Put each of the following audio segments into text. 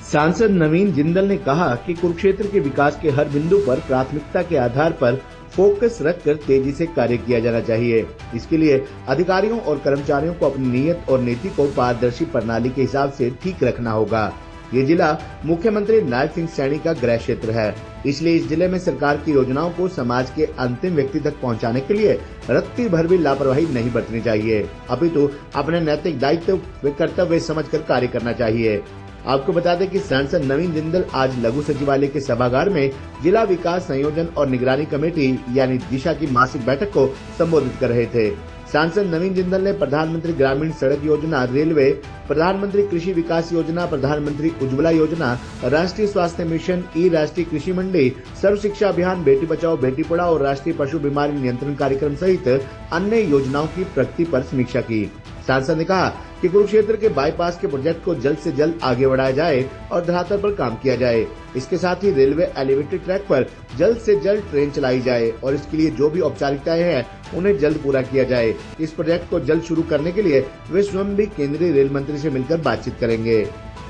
सांसद नवीन जिंदल ने कहा कि कुरुक्षेत्र के विकास के हर बिंदु पर प्राथमिकता के आधार पर फोकस रखकर तेजी से कार्य किया जाना चाहिए। इसके लिए अधिकारियों और कर्मचारियों को अपनी नीयत और नीति को पारदर्शी प्रणाली के हिसाब से ठीक रखना होगा। ये जिला मुख्यमंत्री नायब सिंह सैनी का गृह क्षेत्र है, इसलिए इस जिले में सरकार की योजनाओं को समाज के अंतिम व्यक्ति तक पहुंचाने के लिए रत्ती भर भी लापरवाही नहीं बरतनी चाहिए, अपितु अपने नैतिक दायित्व व कर्तव्य समझकर कार्य करना चाहिए। आपको बता दें कि सांसद नवीन जिंदल आज लघु सचिवालय के सभागार में जिला विकास संयोजन और निगरानी कमेटी यानी दिशा की मासिक बैठक को संबोधित कर रहे थे। सांसद नवीन जिंदल ने प्रधानमंत्री ग्रामीण सड़क योजना, रेलवे, प्रधानमंत्री कृषि विकास योजना, प्रधानमंत्री उज्ज्वला योजना, राष्ट्रीय स्वास्थ्य मिशन, ई राष्ट्रीय कृषि मंडी, सर्व शिक्षा अभियान, बेटी बचाओ बेटी पढ़ाओ और राष्ट्रीय पशु बीमारी नियंत्रण कार्यक्रम सहित अन्य योजनाओं की प्रगति पर समीक्षा की। सांसद ने कहा कि कुरुक्षेत्र के बाईपास के प्रोजेक्ट को जल्द से जल्द आगे बढ़ाया जाए और धरातल पर काम किया जाए। इसके साथ ही रेलवे एलिवेटेड ट्रैक पर जल्द से जल्द ट्रेन चलाई जाए और इसके लिए जो भी औपचारिकताएं हैं उन्हें जल्द पूरा किया जाए। इस प्रोजेक्ट को जल्द शुरू करने के लिए वे स्वयं भी केंद्रीय रेल मंत्री से मिलकर बातचीत करेंगे।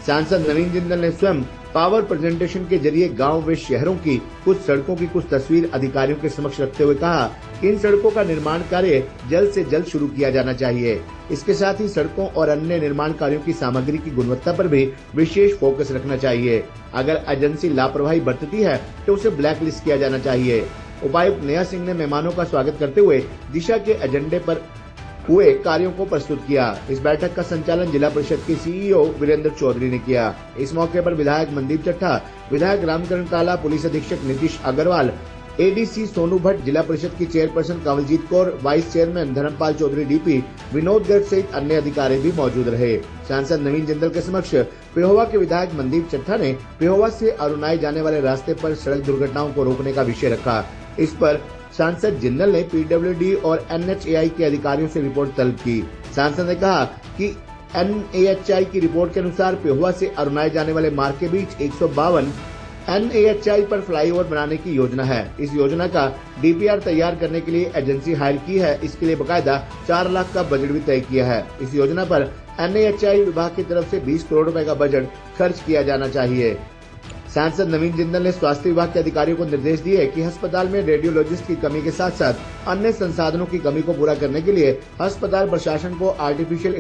सांसद नवीन जिंदल ने स्वयं पावर प्रेजेंटेशन के जरिए गांव व शहरों की कुछ सड़कों की कुछ तस्वीर अधिकारियों के समक्ष रखते हुए कहा कि इन सड़कों का निर्माण कार्य जल्द से जल्द शुरू किया जाना चाहिए। इसके साथ ही सड़कों और अन्य निर्माण कार्यों की सामग्री की गुणवत्ता पर भी विशेष फोकस रखना चाहिए। अगर एजेंसी लापरवाही बरतती है तो उसे ब्लैक लिस्ट किया जाना चाहिए। उपायुक्त नेहा सिंह ने मेहमानों का स्वागत करते हुए दिशा के एजेंडे पर हुए कार्यों को प्रस्तुत किया। इस बैठक का संचालन जिला परिषद के सीईओ वीरेंद्र चौधरी ने किया। इस मौके पर विधायक मनदीप चट्टा, विधायक रामकरण ताला, पुलिस अधीक्षक नीतीश अग्रवाल, एडीसी सोनू भट्ट, जिला परिषद की chairperson Kanwaljit Kaur, vice chairman Dharampal Chaudhary DP, Vinod Garg सहित अन्य अधिकारी भी मौजूद रहे। सांसद नवीन जिंदल के समक्ष पेहोवा के विधायक मनदीप चट्टा ने पेहोवा से अरुणाई जाने वाले रास्ते पर सड़क दुर्घटनाओं को रोकने का विषय रखा। इस पर सांसद जिंदल ने पीडब्ल्यूडी और एनएचएआई के अधिकारियों से रिपोर्ट तलब की। सांसद ने कहा कि एनएचएआई की रिपोर्ट के अनुसार पेहोवा से अरुणाई जाने वाले मार्ग के बीच 152 एनएचएआई पर फ्लाईओवर बनाने की योजना है। इस योजना का डीपीआर तैयार करने के लिए एजेंसी हायर की है। इसके लिए बकायदा 4 लाख का बजट भी तय किया है। इस योजना पर एनएचएआई विभाग की तरफ से 20 करोड़ रुपए का बजट खर्च किया जाना चाहिए। सांसद नवीन जिंदल ने स्वास्थ्य विभाग के अधिकारियों को निर्देश दिए कि अस्पताल में रेडियोलॉजिस्ट की कमी के साथ साथ अन्य संसाधनों की कमी को पूरा करने के लिए अस्पताल प्रशासन को आर्टिफिशियल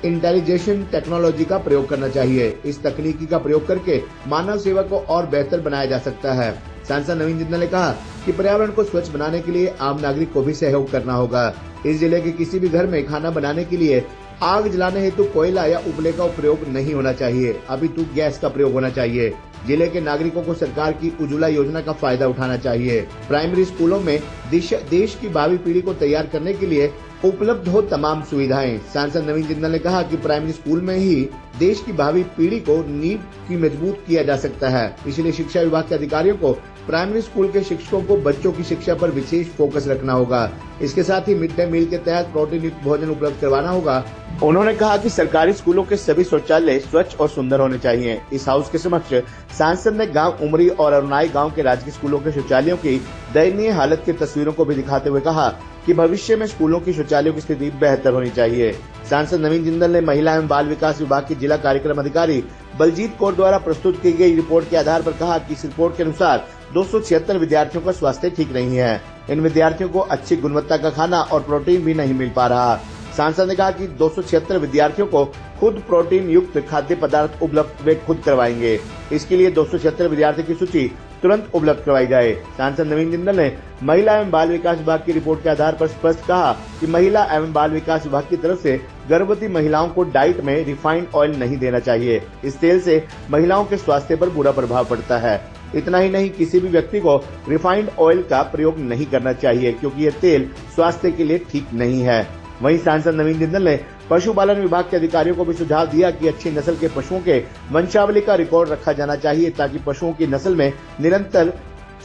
इंटेलिजेंस टेक्नोलॉजी का प्रयोग करना चाहिए। इस तकनीकी का प्रयोग करके मानव सेवा को और बेहतर बनाया जा सकता है। सांसद नवीन जिंदल ने कहा कि पर्यावरण को स्वच्छ बनाने के लिए आम नागरिक को भी सहयोग करना होगा। इस जिले के किसी भी घर में खाना बनाने के लिए आग जलाने हेतु कोयला या उपले का प्रयोग नहीं होना चाहिए, अपितु गैस का प्रयोग होना चाहिए। जिले के नागरिकों को सरकार की उज्ज्वला योजना का फायदा उठाना चाहिए। प्राइमरी स्कूलों में देश की भावी पीढ़ी को तैयार करने के लिए उपलब्ध हो तमाम सुविधाएं। सांसद नवीन जिंदल ने कहा कि प्राइमरी स्कूल में ही देश की भावी पीढ़ी को नींव की मजबूत किया जा सकता है। इसलिए शिक्षा विभाग के अधिकारियों को प्राइमरी स्कूल के शिक्षकों को बच्चों की शिक्षा पर विशेष फोकस रखना होगा। इसके साथ ही मिड डे मील के तहत प्रोटीन युक्त भोजन उपलब्ध करवाना होगा। उन्होंने कहा कि सरकारी स्कूलों के सभी शौचालय स्वच्छ और सुंदर होने चाहिए। इस हाउस के समक्ष सांसद ने गांव उमरी और अरुणाई गांव के राजकीय स्कूलों के शौचालयों की दयनीय हालत की तस्वीरों को भी दिखाते हुए कहा कि भविष्य में स्कूलों की शौचालयों की स्थिति बेहतर होनी चाहिए। सांसद नवीन जिंदल ने महिला एवं बाल विकास विभाग की जिला कार्यक्रम अधिकारी बलजीत कौर द्वारा प्रस्तुत की गई रिपोर्ट के आधार पर कहा कि इस रिपोर्ट के अनुसार 276 विद्यार्थियों का स्वास्थ्य ठीक नहीं है। इन विद्यार्थियों को अच्छी गुणवत्ता का खाना और प्रोटीन भी नहीं मिल पा रहा। सांसद ने कहा कि 276 विद्यार्थियों को खुद प्रोटीन युक्त खाद्य पदार्थ उपलब्ध वे खुद करवाएंगे। इसके लिए 276 विद्यार्थियों की सूची तुरंत उपलब्ध करवाई जाए। सांसद नवीन जिंदल ने महिला एवं बाल विकास विभाग की रिपोर्ट के आधार पर स्पष्ट कहा कि महिला एवं बाल विकास विभाग की तरफ से गर्भवती महिलाओं को डाइट में रिफाइंड ऑयल नहीं देना चाहिए। इस तेल से महिलाओं के स्वास्थ्य पर बुरा प्रभाव पड़ता है। इतना ही नहीं, किसी भी व्यक्ति को रिफाइंड ऑयल का प्रयोग नहीं करना चाहिए क्योंकि यह तेल स्वास्थ्य के लिए ठीक नहीं है। वहीं सांसद नवीन जिंदल ने पशुपालन विभाग के अधिकारियों को भी सुझाव दिया कि अच्छी नस्ल के पशुओं के वंशावली का रिकॉर्ड रखा जाना चाहिए ताकि पशुओं की नस्ल में निरंतर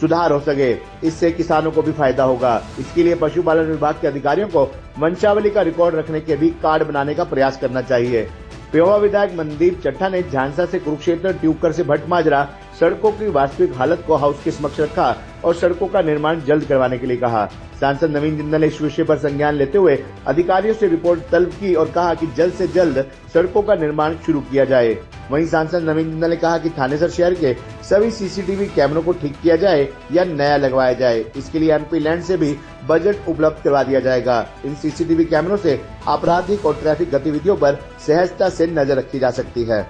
सुधार हो सके। इससे किसानों को भी फायदा होगा। इसके लिए पशुपालन विभाग के अधिकारियों को वंशावली का रिकॉर्ड रखने के भी कार्ड बनाने का प्रयास करना चाहिए। पेहोवा विधायक मनदीप चट्टा ने झांसा से कुरुक्षेत्र, ट्यूबकर से भट्टमाजरा सड़कों की वास्तविक हालत को हाउस के समक्ष रखा और सड़कों का निर्माण जल्द करवाने के लिए कहा। सांसद नवीन जिंदल ने इस विषय पर संज्ञान लेते हुए अधिकारियों से रिपोर्ट तलब की और कहा कि जल्द से जल्द सड़कों का निर्माण शुरू किया जाए। वहीं सांसद नवीन जिंदल ने कहा कि थानेसर शहर के सभी सीसीटीवी कैमरों को ठीक किया जाए या नया लगवाया जाए। इसके लिए एमपी लैंड से भी बजट उपलब्ध करवा दिया जाएगा। इन सीसीटीवी कैमरों से आपराधिक और ट्रैफिक गतिविधियों पर सहजता से नजर रखी जा सकती है।